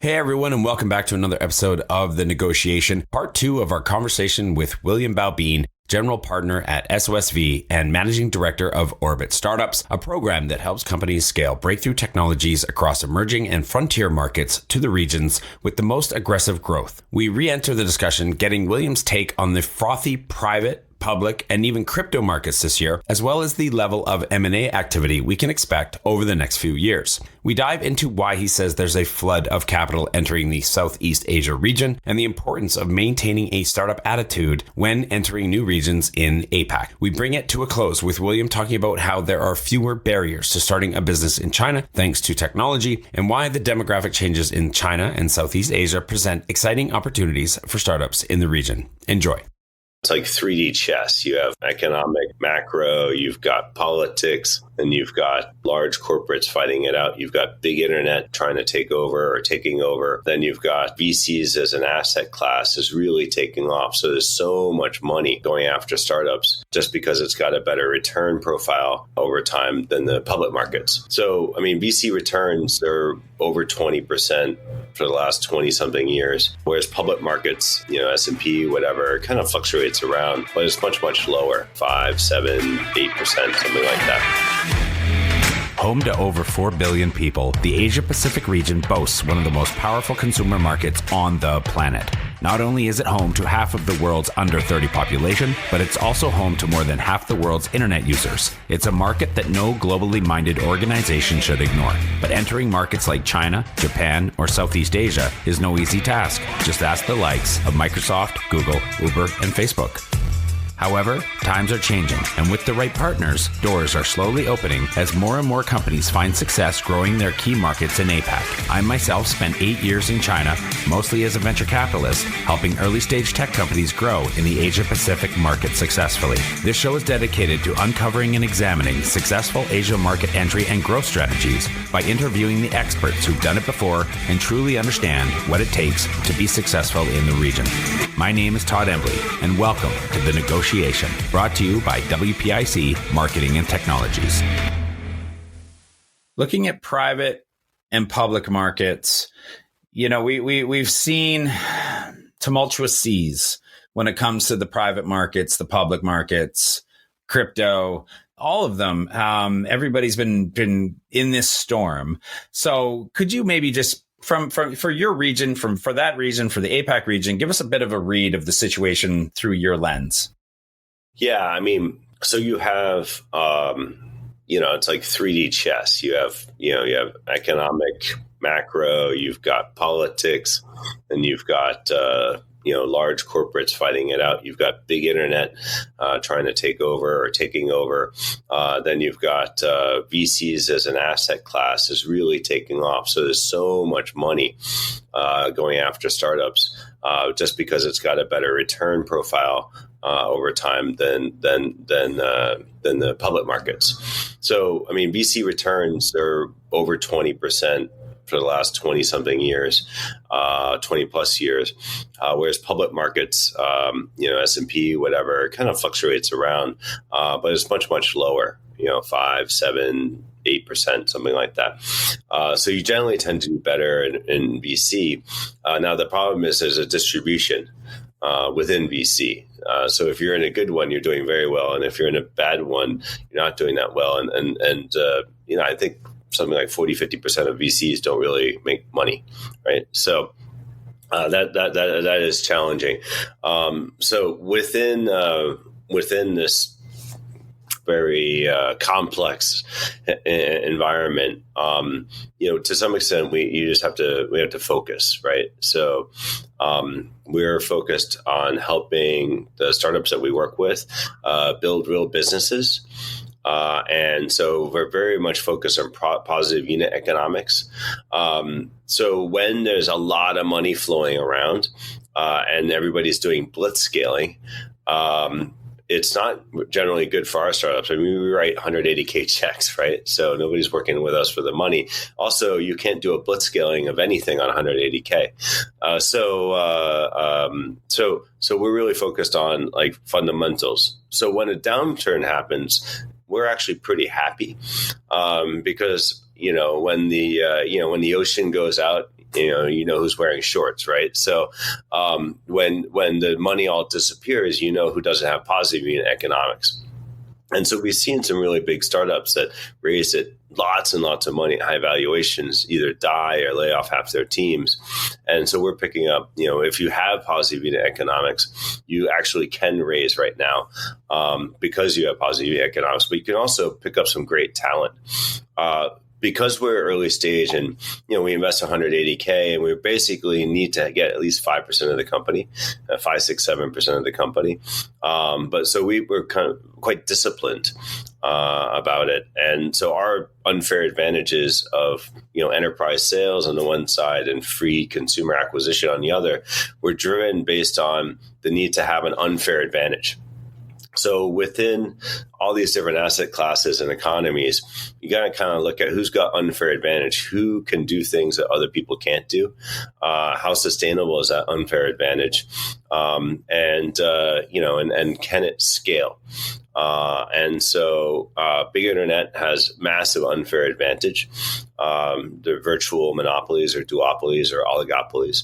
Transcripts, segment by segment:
Hey everyone, and welcome back to another episode of The Negotiation, part 2 of our conversation with William Bao Bean, General Partner at SOSV and Managing Director of Orbit Startups, a program that helps companies scale breakthrough technologies across emerging and frontier markets to the regions with the most aggressive growth. We re-enter the discussion, getting William's take on the frothy private, public, and even crypto markets this year, as well as the level of M&A activity we can expect over the next few years. We dive into why he says there's a flood of capital entering the Southeast Asia region and the importance of maintaining a startup attitude when entering new regions in APAC. We bring it to a close with William talking about how there are fewer barriers to starting a business in China thanks to technology, and why the demographic changes in China and Southeast Asia present exciting opportunities for startups in the region. Enjoy. It's like 3D chess. You have economic, macro, you've got politics, and you've got large corporates fighting it out. You've got big internet trying to take over or taking over. Then you've got VCs as an asset class is really taking off. So there's so much money going after startups just because it's got a better return profile over time than the public markets. So, I mean, VC returns are over 20% for the last 20 something years, whereas public markets, S&P, whatever, kind of fluctuates around, but it's much, much lower, 5, 7, 8%, something like that. Home to over 4 billion people, the Asia-Pacific region boasts one of the most powerful consumer markets on the planet. Not only is it home to half of the world's under 30 population, but it's also home to more than half the world's internet users. It's a market that no globally minded organization should ignore. But entering markets like China, Japan, or Southeast Asia is no easy task. Just ask the likes of Microsoft, Google, Uber, and Facebook. However, times are changing, and with the right partners, doors are slowly opening as more and more companies find success growing their key markets in APAC. I myself spent 8 years in China, mostly as a venture capitalist, helping early-stage tech companies grow in the Asia-Pacific market successfully. This show is dedicated to uncovering and examining successful Asia market entry and growth strategies by interviewing the experts who've done it before and truly understand what it takes to be successful in the region. My name is Todd Embley, and welcome to The Negotiation, brought to you by WPIC Marketing and Technologies. Looking at private and public markets, we've seen tumultuous seas when it comes to the private markets, the public markets, crypto, all of them. Everybody's been in this storm. So could you maybe just for your region, for that region, for the APAC region, give us a bit of a read of the situation through your lens? Yeah, I mean, so you have, it's like 3D chess. You have economic, macro, you've got politics, and you've got, large corporates fighting it out. You've got big internet trying to take over or taking over. Then you've got VCs as an asset class is really taking off. So there's so much money going after startups just because it's got a better return profile over time than the public markets. So, I mean, VC returns are over 20% for the last 20 something years, 20 plus years, whereas public markets, S&P, whatever, kind of fluctuates around, but it's much, much lower, 5, 7, 8%, something like that. So you generally tend to do better in VC. Now, the problem is there's a distribution within VC. So if you're in a good one, you're doing very well. And if you're in a bad one, you're not doing that well. And I think something like 40-50% of VCs don't really make money, right? So that is challenging. So within this very complex environment, to some extent, we have to focus, right? So we're focused on helping the startups that we work with build real businesses. And so we're very much focused on positive unit economics. So when there's a lot of money flowing around and everybody's doing blitz scaling, it's not generally good for our startups. I mean, we write 180K checks, right? So nobody's working with us for the money. Also, you can't do a blitz scaling of anything on 180K. So we're really focused on like fundamentals. So when a downturn happens, we're actually pretty happy because when the ocean goes out, you know who's wearing shorts, right? So when the money all disappears, you know who doesn't have positive unit economics. And so we've seen some really big startups that raised it lots and lots of money at high valuations either die or lay off half their teams. And so we're picking up, if you have positive unit economics, you actually can raise right now because you have positive unit economics, but you can also pick up some great talent. Because we're early stage and, we invest 180K and we basically need to get at least 5% of the company, 5, 6, 7% of the company. But so we're kind of quite disciplined about it. And so our unfair advantages of, enterprise sales on the one side and free consumer acquisition on the other, were driven based on the need to have an unfair advantage. So within all these different asset classes and economies, you got to kind of look at who's got unfair advantage, who can do things that other people can't do, how sustainable is that unfair advantage, and can it scale? And so big internet has massive unfair advantage. The virtual monopolies or duopolies or oligopolies.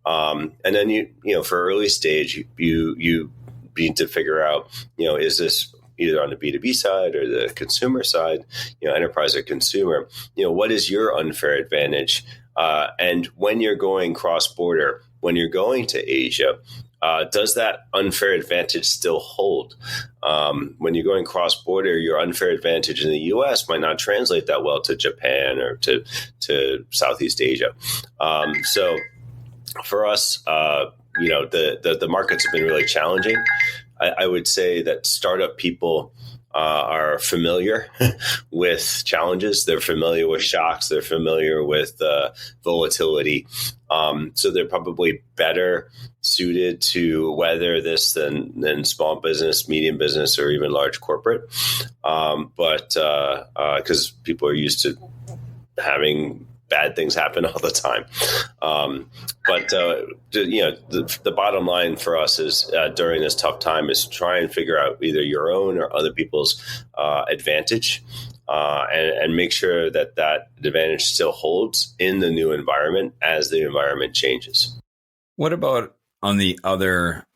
And then for early stage, you need to figure out, is this either on the B2B side or the consumer side, enterprise or consumer, what is your unfair advantage? And when you're going cross-border, when you're going to Asia, does that unfair advantage still hold? When you're going cross-border, your unfair advantage in the U.S. might not translate that well to Japan or to Southeast Asia. So for us, the markets have been really challenging. I would say that startup people are familiar with challenges. They're familiar with shocks. They're familiar with volatility. So they're probably better suited to weather this than small business, medium business, or even large corporate. But because people are used to having bad things happen all the time. But the bottom line for us is during this tough time is try and figure out either your own or other people's advantage and make sure that advantage still holds in the new environment as the environment changes. What about on the other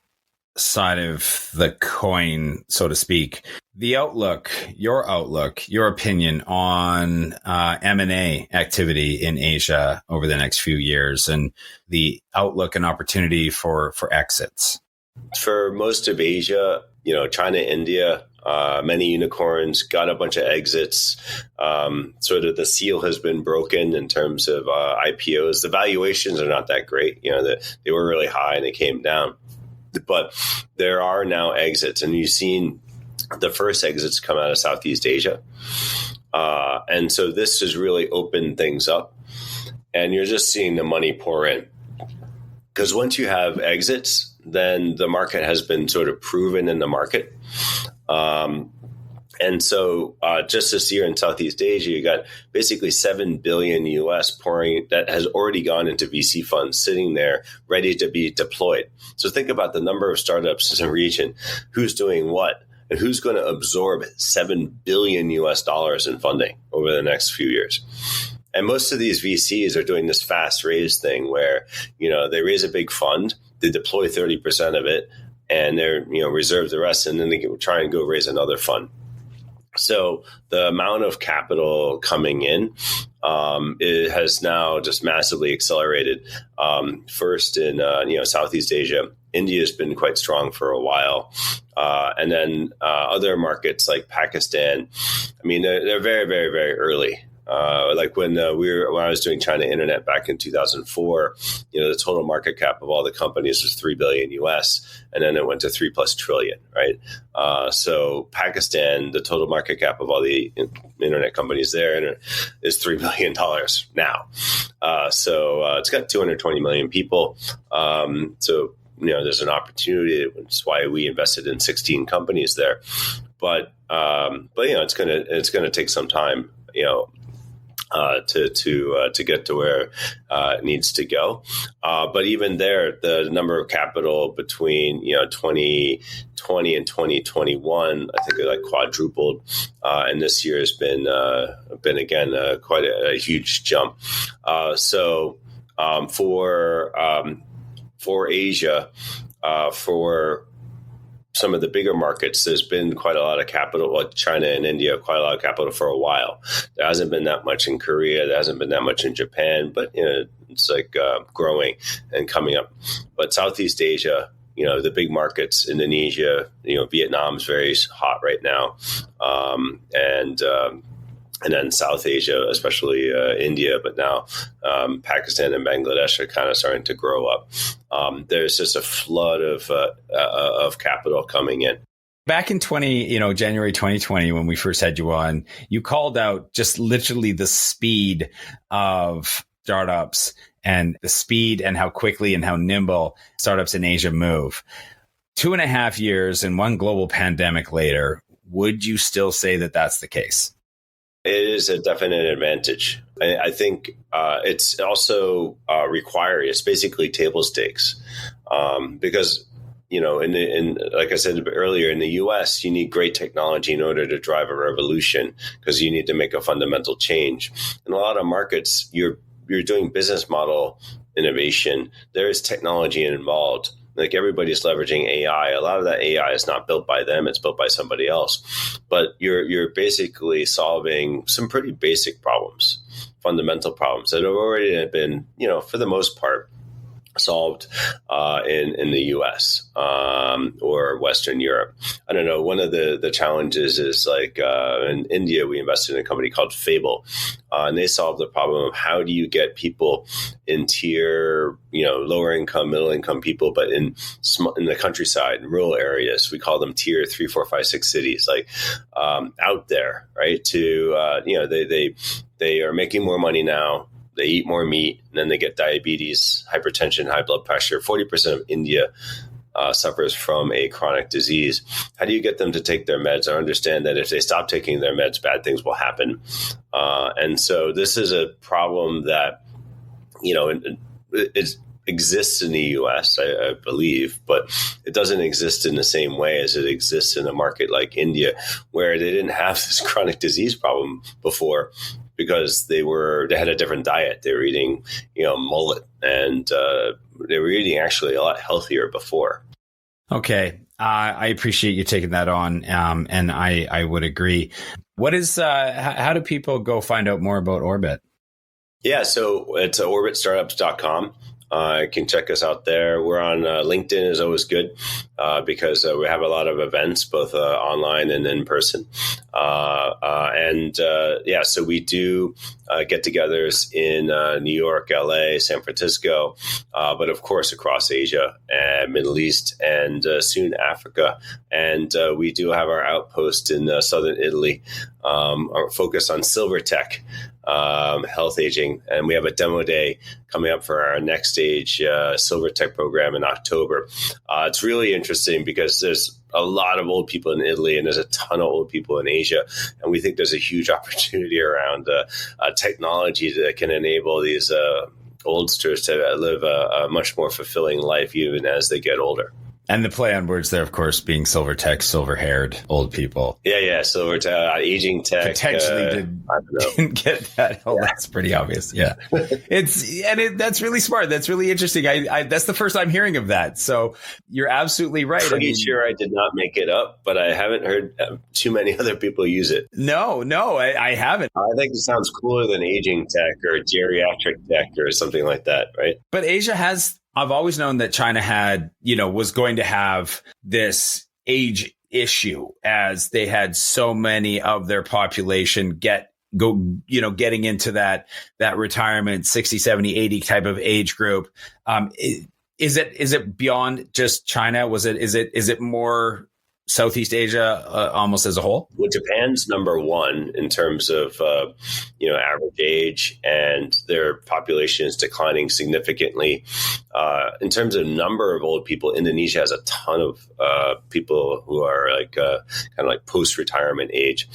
side of the coin, so to speak, the outlook, your opinion on M&A activity in Asia over the next few years and the outlook and opportunity for exits? For most of Asia, China, India, many unicorns, got a bunch of exits. Sort of the seal has been broken in terms of IPOs. The valuations are not that great. They were really high and they came down. But there are now exits, and you've seen the first exits come out of Southeast Asia. And so this has really opened things up, and you're just seeing the money pour in. Because once you have exits, then the market has been sort of proven in the market. And so just this year in Southeast Asia, you got basically $7 billion US pouring that has already gone into VC funds sitting there ready to be deployed. So think about the number of startups in the region, who's doing what, and who's going to absorb $7 billion US in funding over the next few years. And most of these VCs are doing this fast raise thing where, they raise a big fund, they deploy 30% of it, and they're, reserve the rest, and then they try and go raise another fund. So the amount of capital coming in it has now just massively accelerated. First in Southeast Asia, India has been quite strong for a while, and then other markets like Pakistan. I mean, they're very, very, very early. Like when I was doing China Internet back in 2004, the total market cap of all the companies was $3 billion US, and then it went to 3+ trillion, right? So Pakistan, the total market cap of all the internet companies there is $3 billion now. So it's got 220 million people. So there's an opportunity. That's why we invested in 16 companies there. But it's gonna take some time. To get to where it needs to go. But even there, the number of capital between 2020 and 2021, I think it quadrupled, and this year has been again quite a huge jump. So For Asia, for some of the bigger markets, there's been quite a lot of capital, like China and India, quite a lot of capital for a while. There hasn't been that much in Korea. There hasn't been that much in Japan, but it's like growing and coming up. But Southeast Asia, the big markets, Indonesia, Vietnam's very hot right now. And then South Asia, especially India, but now Pakistan and Bangladesh are kind of starting to grow up. There's just a flood of capital coming in. Back in January 2020, when we first had you on, you called out just literally the speed of startups and the speed and how quickly and how nimble startups in Asia move. 2.5 years and one global pandemic later, would you still say that that's the case? It is a definite advantage. I think it's also required. It's basically table stakes because, like I said earlier, in the U.S., you need great technology in order to drive a revolution because you need to make a fundamental change. In a lot of markets, you're doing business model innovation. There is technology involved. Like everybody's leveraging AI. A lot of that AI is not built by them. It's built by somebody else. But you're basically solving some pretty basic problems, fundamental problems that have already been, for the most part, solved in the U.S. Or Western Europe. I don't know. One of the challenges is like in India, we invested in a company called Fable, and they solved the problem of how do you get people in tier, lower income, middle income people, but in the countryside, in rural areas. We call them tier 3, 4, 5, 6 cities, like out there, right? They are making more money now. They eat more meat, and then they get diabetes, hypertension, high blood pressure. 40% of India suffers from a chronic disease. How do you get them to take their meds or understand that if they stop taking their meds, bad things will happen? And so this is a problem that, it exists in the U.S., I believe, but it doesn't exist in the same way as it exists in a market like India, where they didn't have this chronic disease problem before, because they had a different diet. They were eating, mullet, and they were eating actually a lot healthier before. Okay. I appreciate you taking that on. And I would agree. What is, how do people go find out more about Orbit? Yeah. So it's orbitstartups.com. You can check us out there. We're on LinkedIn is always good because we have a lot of events, both online and in person. So we do get-togethers in New York, LA, San Francisco, but of course across Asia and Middle East and soon Africa. And we do have our outpost in southern Italy, our focus on silver tech. Health aging, and we have a demo day coming up for our next stage silver tech program in October. It's really interesting because there's a lot of old people in Italy and there's a ton of old people in Asia, and we think there's a huge opportunity around technology that can enable these oldsters to live a much more fulfilling life even as they get older. And the play on words there, of course, being silver tech, silver-haired old people. Yeah, silver tech, aging tech. Potentially didn't get that. Oh, yeah. That's pretty obvious. Yeah, that's really smart. That's really interesting. I that's the first I'm hearing of that. So you're absolutely right. Pretty sure I did not make it up, but I haven't heard too many other people use it. No, I haven't. I think it sounds cooler than aging tech or geriatric tech or something like that, right? But Asia has. I've always known that China had, was going to have this age issue as they had so many of their population getting into that retirement 60, 70, 80 type of age group. Is it beyond just China? Is it more Southeast Asia almost as a whole? Well, Japan's number one in terms of average age, and their population is declining significantly. In terms of number of old people, Indonesia has a ton of people who are kind of like post-retirement age.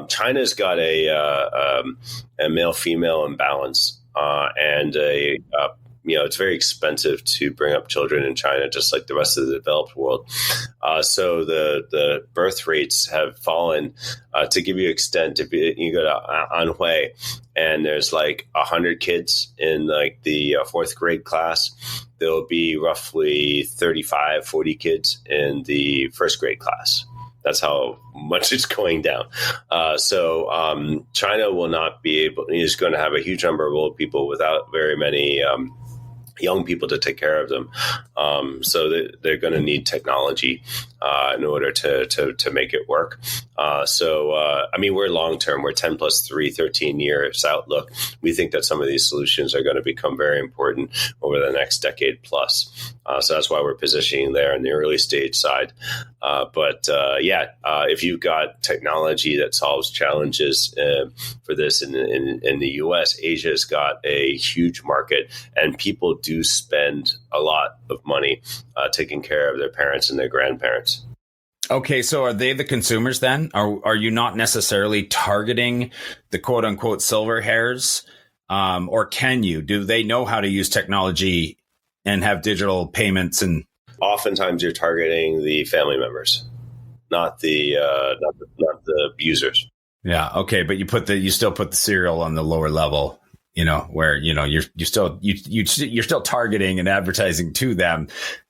China's got a male-female imbalance and a it's very expensive to bring up children in China, just like the rest of the developed world. So the birth rates have fallen. To give you extent, if you go to Anhui and there's like 100 kids in like the fourth grade class, there'll be roughly 35, 40 kids in the first grade class. That's how much it's going down. So China will not be able, is going to have a huge number of old people without very many young people to take care of them. So they're going to need technology in order to make it work. We're long-term. We're 10 plus 3, 13 years outlook. We think that some of these solutions are going to become very important over the next decade plus. So that's why we're positioning there in the early stage side. If you've got technology that solves challenges for this in the U.S., Asia's got a huge market, and people do spend a lot of money taking care of their parents and their grandparents. Okay, so are they the consumers then? Are you not necessarily targeting the quote unquote silver hairs? Or can you? Do they know how to use technology and have digital payments? And oftentimes you're targeting the family members, not the users. Yeah, okay, but you still put the cereal on the lower level, where you're still targeting and advertising to them.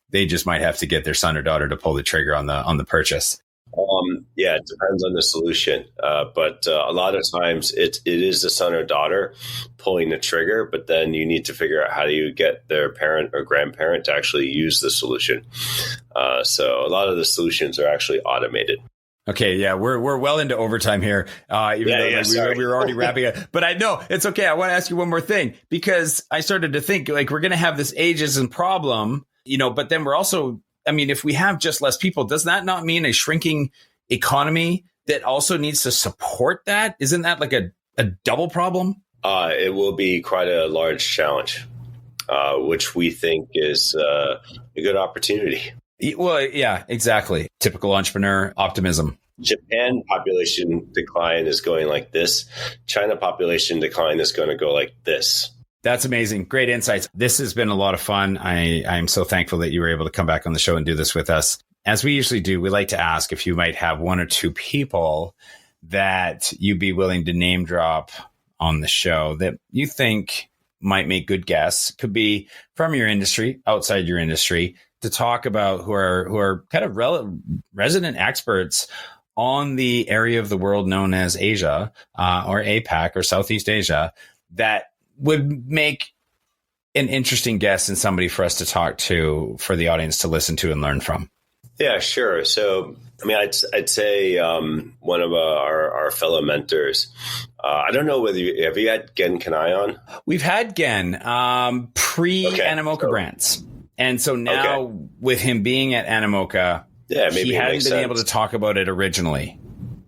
They just might have to get their son or daughter to pull the trigger on the purchase. It depends on the solution. But a lot of times it is the son or daughter pulling the trigger, but then you need to figure out how do you get their parent or grandparent to actually use the solution. So a lot of the solutions are actually automated. Okay, yeah, we're well into overtime here. We were already wrapping up. But I know it's okay. I want to ask you one more thing, because I started to think like we're going to have this ageism problem, but then we're also, if we have just less people, does that not mean a shrinking economy that also needs to support that? Isn't that like a double problem? It will be quite a large challenge, which we think is a good opportunity. Well, yeah, exactly. Typical entrepreneur optimism. Japan population decline is going like this. China population decline is going to go like this. That's amazing. Great insights. This has been a lot of fun. I'm so thankful that you were able to come back on the show and do this with us. As we usually do, we like to ask if you might have one or two people that you'd be willing to name drop on the show that you think might make good guests. Could be from your industry, outside your industry, to talk about who are kind of resident experts on the area of the world known as Asia or APAC or Southeast Asia that would make an interesting guest and somebody for us to talk to, for the audience to listen to and learn from. Yeah, sure. So, I'd say one of our fellow mentors. I don't know whether have you had Gen Kanai on? We've had Gen pre-Animoca Brands. And so now with him being at Animoca, maybe he hadn't been able to talk about it originally.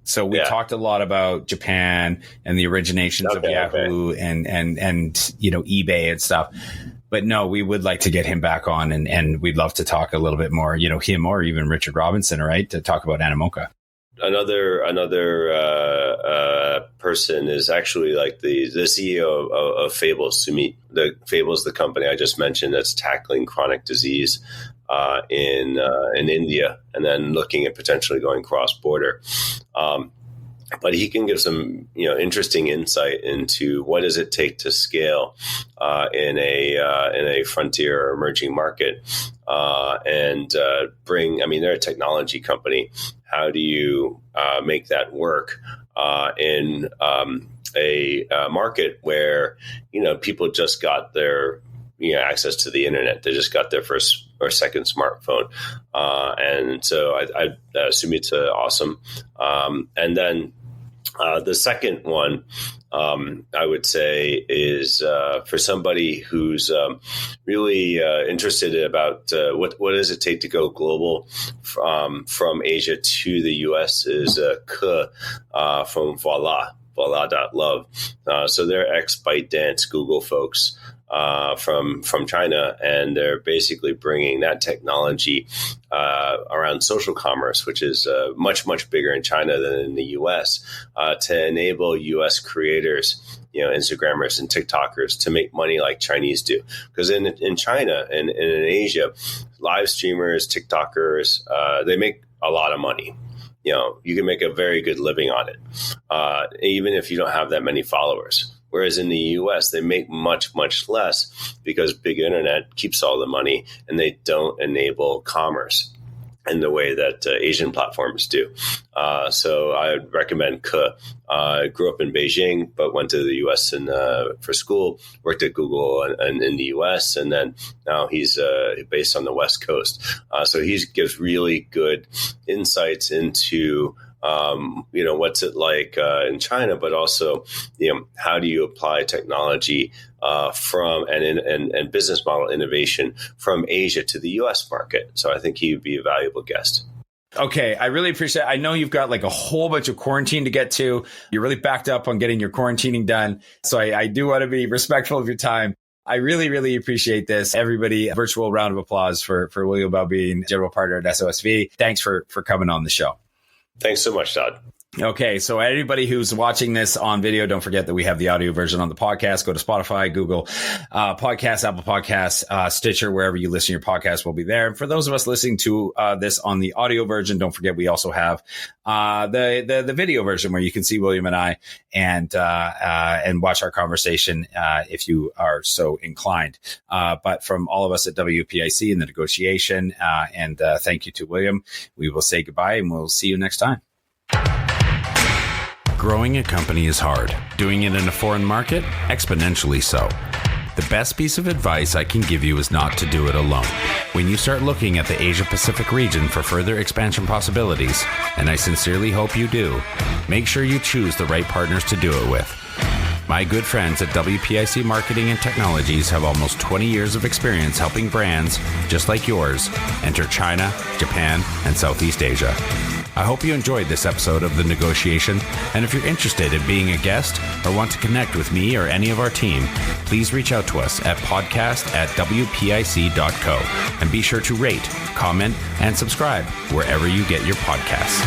So we talked a lot about Japan and the originations of Yahoo and eBay and stuff. But no, we would like to get him back on, and we'd love to talk a little bit more, him or even Richard Robinson, right, to talk about Animoca. Another person is actually like the CEO of Fables, Sumit. The Fables, the company I just mentioned that's tackling chronic disease in India, and then looking at potentially going cross border. But he can give some interesting insight into what does it take to scale in a frontier or emerging market and bring. They're a technology company. How do you make that work in a market where people just got their access to the internet? They just got their first or second smartphone, and so I Sumit's awesome. And then the second one I would say is for somebody who's really interested about what does it take to go global from Asia to the US is Ke from Voila.love. So they're ex-ByteDance Google folks. from China, and they're basically bringing that technology around social commerce, which is much bigger in China than in the U.S., to enable U.S. creators, Instagrammers and TikTokers, to make money like Chinese do. Because in China and in Asia, live streamers, TikTokers, they make a lot of money. You can make a very good living on it, even if you don't have that many followers. Whereas in the U.S., they make much less because big internet keeps all the money, and they don't enable commerce in the way that Asian platforms do. So I would recommend Ke. Grew up in Beijing, but went to the U.S. for school, worked at Google and in the U.S., and then now he's based on the West Coast. So he gives really good insights into what's it like in China, but also, how do you apply technology from and business model innovation from Asia to the U.S. market? So I think he would be a valuable guest. Okay, I really appreciate it. I know you've got like a whole bunch of quarantine to get to. You're really backed up on getting your quarantining done. So I do want to be respectful of your time. I really appreciate this. Everybody, a virtual round of applause for William Bao Bean, General Partner at SOSV. Thanks for coming on the show. Thanks so much, Todd. Okay, so anybody who's watching this on video, don't forget that we have the audio version on the podcast. Go to Spotify, Google Podcasts, Apple Podcasts, Stitcher, wherever you listen to your podcast, will be there. And for those of us listening to this on the audio version, don't forget we also have the video version where you can see William and I and watch our conversation if you are so inclined. But from all of us at WPIC in the negotiation, and thank you to William, we will say goodbye and we'll see you next time. Growing a company is hard. Doing it in a foreign market, exponentially so. The best piece of advice I can give you is not to do it alone. When you start looking at the Asia Pacific region for further expansion possibilities, and I sincerely hope you do, make sure you choose the right partners to do it with. My good friends at WPIC Marketing and Technologies have almost 20 years of experience helping brands, just like yours, enter China, Japan, and Southeast Asia. I hope you enjoyed this episode of The Negotiation, and if you're interested in being a guest or want to connect with me or any of our team, please reach out to us at podcast@wpic.co, and be sure to rate, comment, and subscribe wherever you get your podcasts.